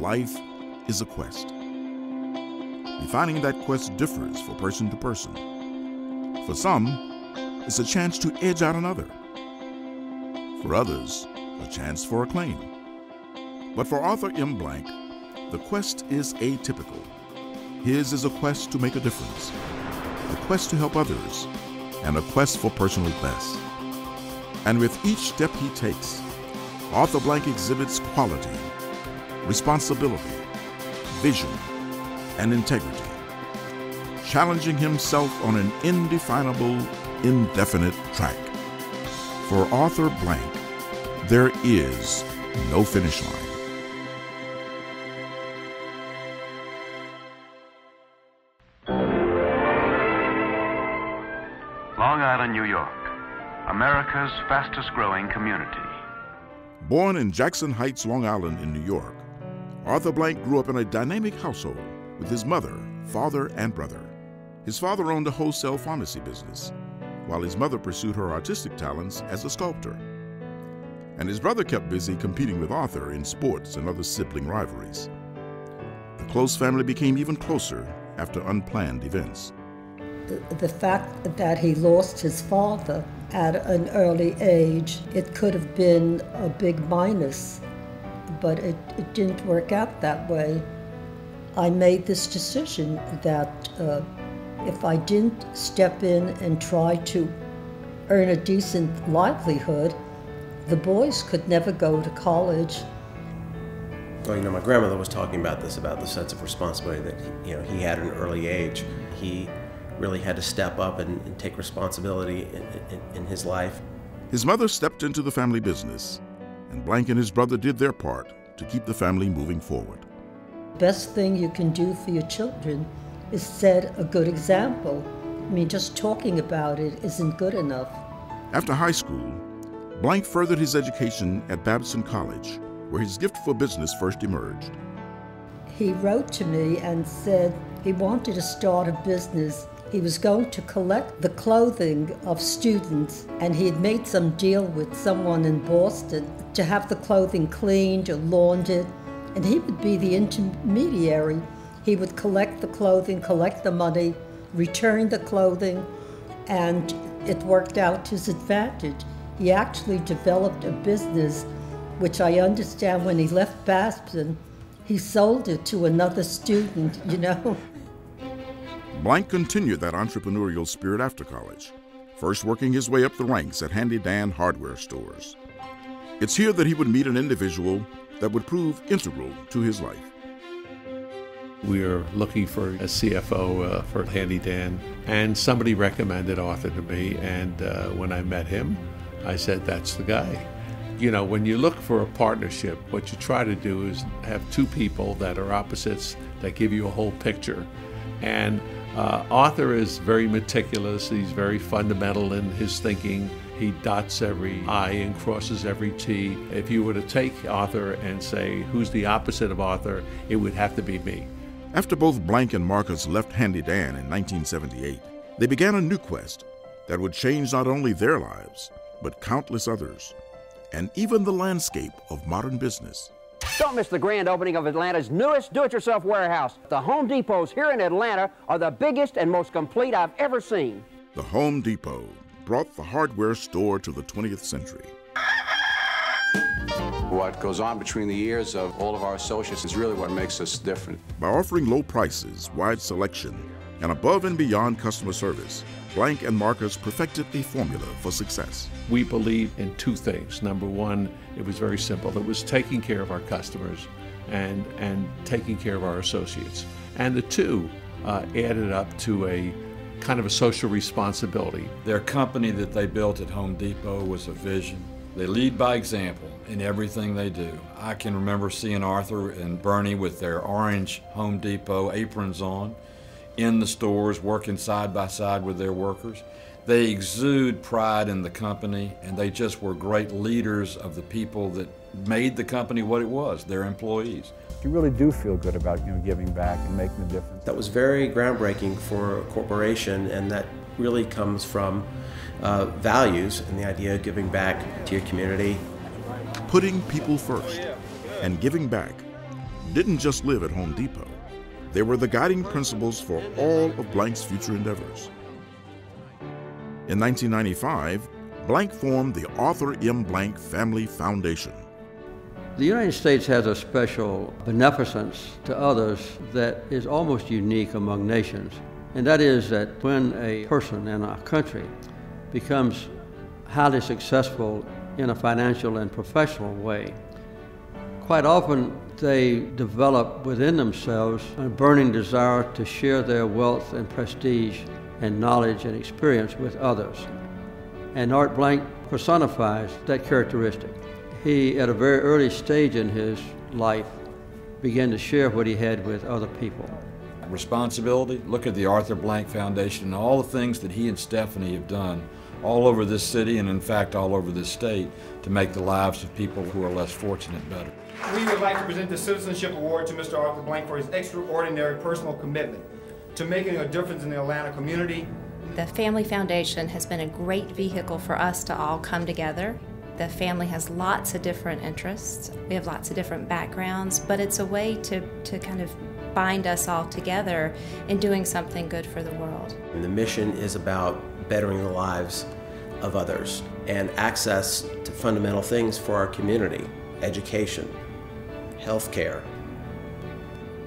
life is a quest. Defining that quest differs from person to person. For some, it's a chance to edge out another. For others, a chance for acclaim. But for Arthur M. Blank, the quest is atypical. His is a quest to make a difference, a quest to help others, and a quest for personal best. And with each step he takes, Arthur Blank exhibits quality, responsibility, vision, and integrity, challenging himself on an indefinable, indefinite track. For Arthur Blank, there is no finish line. Long Island, New York, America's fastest growing community. Born in Jackson Heights, Long Island in New York, Arthur Blank grew up in a dynamic household with his mother, father, and brother. His father owned a wholesale pharmacy business, while his mother pursued her artistic talents as a sculptor. And his brother kept busy competing with Arthur in sports and other sibling rivalries. The close family became even closer after unplanned events. The fact that he lost his father at an early age, it could have been a big minus, but it didn't work out that way. I made this decision that if I didn't step in and try to earn a decent livelihood, the boys could never go to college. Well, my grandmother was talking about this, about the sense of responsibility that he had at an early age. He really had to step up and take responsibility in his life. His mother stepped into the family business, and Blank and his brother did their part to keep the family moving forward. Best thing you can do for your children is set a good example. I mean, just talking about it isn't good enough. After high school, Blank furthered his education at Babson College, where his gift for business first emerged. He wrote to me and said he wanted to start a business. He was going to collect the clothing of students, and he had made some deal with someone in Boston to have the clothing cleaned or laundered, and he would be the intermediary. He would collect the clothing, collect the money, return the clothing, and it worked out to his advantage. He actually developed a business, which I understand when he left Babson, he sold it to another student, Blank continued that entrepreneurial spirit after college, first working his way up the ranks at handy-dan hardware stores. It's here that he would meet an individual that would prove integral to his life. We were looking for a CFO for Handy Dan, and somebody recommended Arthur to me, and when I met him, I said, that's the guy. When you look for a partnership, what you try to do is have two people that are opposites that give you a whole picture. And Arthur is very meticulous, he's very fundamental in his thinking. He dots every I and crosses every T. If you were to take Arthur and say, who's the opposite of Arthur, it would have to be me. After both Blank and Marcus left Handy Dan in 1978, they began a new quest that would change not only their lives, but countless others, and even the landscape of modern business. Don't miss the grand opening of Atlanta's newest do-it-yourself warehouse. The Home Depots here in Atlanta are the biggest and most complete I've ever seen. The Home Depot brought the hardware store to the 20th century. What goes on between the ears of all of our associates is really what makes us different. By offering low prices, wide selection, and above and beyond customer service, Blank and Marcus perfected a formula for success. We believe in two things. Number one, it was very simple. It was taking care of our customers and taking care of our associates. And the two added up to a kind of a social responsibility. Their company that they built at Home Depot was a vision. They lead by example in everything they do. I can remember seeing Arthur and Bernie with their orange Home Depot aprons on in the stores, working side by side with their workers. They exude pride in the company, and they just were great leaders of the people that made the company what it was, their employees. You really do feel good about giving back and making a difference. That was very groundbreaking for a corporation, and that really comes from values and the idea of giving back to your community. Putting people first and giving back didn't just live at Home Depot. They were the guiding principles for all of Blank's future endeavors. In 1995, Blank formed the Arthur M. Blank Family Foundation. The United States has a special beneficence to others that is almost unique among nations, and that is that when a person in a country becomes highly successful in a financial and professional way, quite often they develop within themselves a burning desire to share their wealth and prestige and knowledge and experience with others. And Art Blank personifies that characteristic. He, at a very early stage in his life, began to share what he had with other people. Responsibility, look at the Arthur Blank Foundation and all the things that he and Stephanie have done all over this city and in fact all over this state to make the lives of people who are less fortunate better. We would like to present the Citizenship Award to Mr. Arthur Blank for his extraordinary personal commitment to making a difference in the Atlanta community. The Family Foundation has been a great vehicle for us to all come together. The family has lots of different interests. We have lots of different backgrounds, but it's a way to kind of bind us all together in doing something good for the world. And the mission is about bettering the lives of others and access to fundamental things for our community: education, healthcare,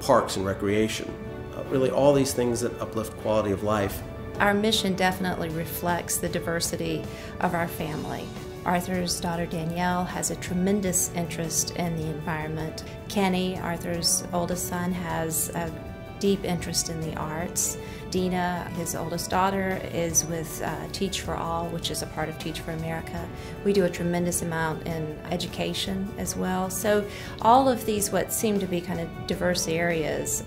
parks and recreation, really all these things that uplift quality of life. Our mission definitely reflects the diversity of our family. Arthur's daughter Danielle has a tremendous interest in the environment. Kenny, Arthur's oldest son, has a deep interest in the arts. Dina, his oldest daughter, is with Teach for All, which is a part of Teach for America. We do a tremendous amount in education as well. So all of these, what seem to be kind of diverse areas,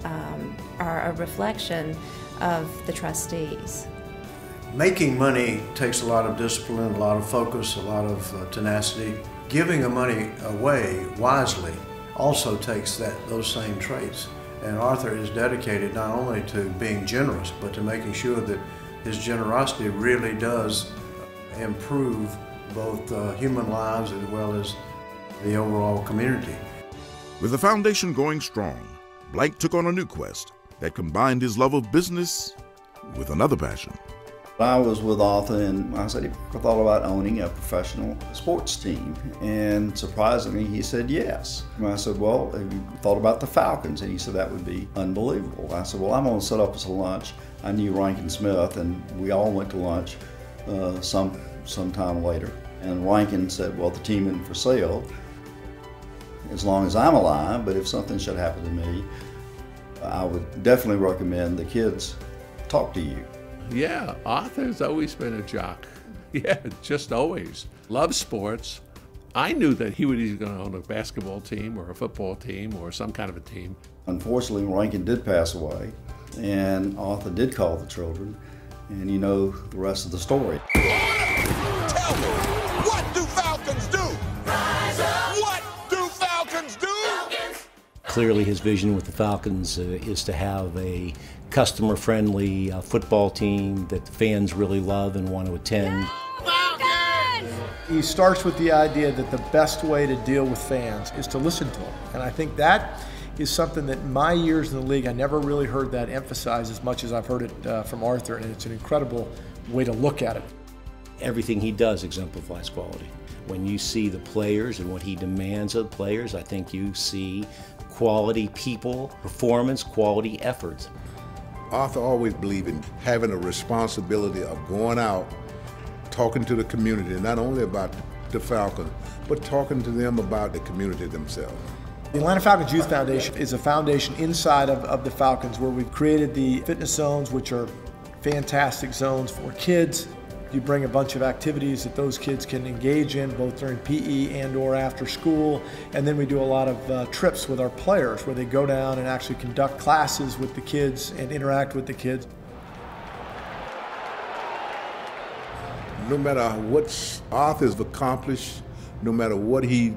are a reflection of the trustees. Making money takes a lot of discipline, a lot of focus, a lot of tenacity. Giving the money away wisely also takes those same traits. And Arthur is dedicated not only to being generous, but to making sure that his generosity really does improve both human lives as well as the overall community. With the foundation going strong, Blank took on a new quest that combined his love of business with another passion. I was with Arthur and I said, "Have you ever thought about owning a professional sports team?" And surprisingly, he said yes. And I said, "Well, have you thought about the Falcons?" And he said, "That would be unbelievable." I said, "Well, I'm going to set up as a lunch." I knew Rankin Smith, and we all went to lunch some time later. And Rankin said, "Well, the team isn't for sale as long as I'm alive, but if something should happen to me, I would definitely recommend the kids talk to you." Yeah, Arthur's always been a jock. Yeah, just always. Loves sports. I knew that he was either going to own a basketball team or a football team or some kind of a team. Unfortunately, Rankin did pass away, and Arthur did call the children, and you know the rest of the story. Tell me, what do Falcons do? Rise up. What do Falcons do? Falcons. Clearly his vision with the Falcons is to have a customer-friendly football team that the fans really love and want to attend. He starts with the idea that the best way to deal with fans is to listen to them. And I think that is something that in my years in the league, I never really heard that emphasized as much as I've heard it from Arthur, and it's an incredible way to look at it. Everything he does exemplifies quality. When you see the players and what he demands of the players, I think you see quality people, performance, quality efforts. Arthur always believed in having a responsibility of going out, talking to the community, not only about the Falcons, but talking to them about the community themselves. The Atlanta Falcons Youth Foundation is a foundation inside of the Falcons where we've created the fitness zones, which are fantastic zones for kids. You bring a bunch of activities that those kids can engage in, both during PE and or after school. And then we do a lot of trips with our players where they go down and actually conduct classes with the kids and interact with the kids. No matter what Arthur's accomplished, no matter what he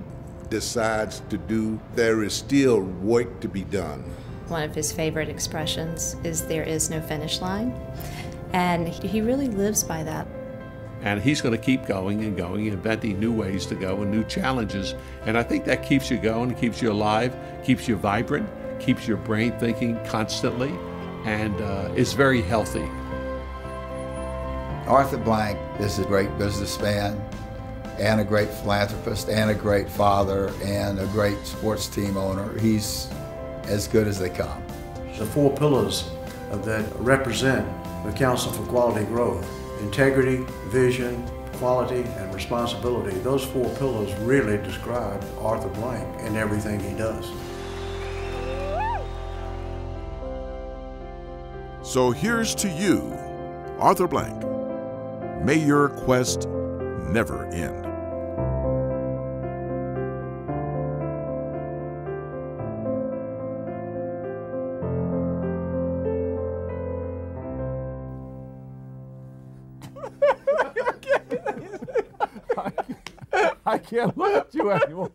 decides to do, there is still work to be done. One of his favorite expressions is "there is no finish line," and he really lives by that. And he's going to keep going and going, inventing new ways to go and new challenges. And I think that keeps you going, keeps you alive, keeps you vibrant, keeps your brain thinking constantly, and is very healthy. Arthur Blank is a great businessman and a great philanthropist and a great father and a great sports team owner. He's as good as they come. The 4 pillars that represent the Council for Quality Growth: integrity, vision, quality, and responsibility. Those 4 pillars really describe Arthur Blank and everything he does. So here's to you, Arthur Blank. May your quest never end. I can't look at you anymore.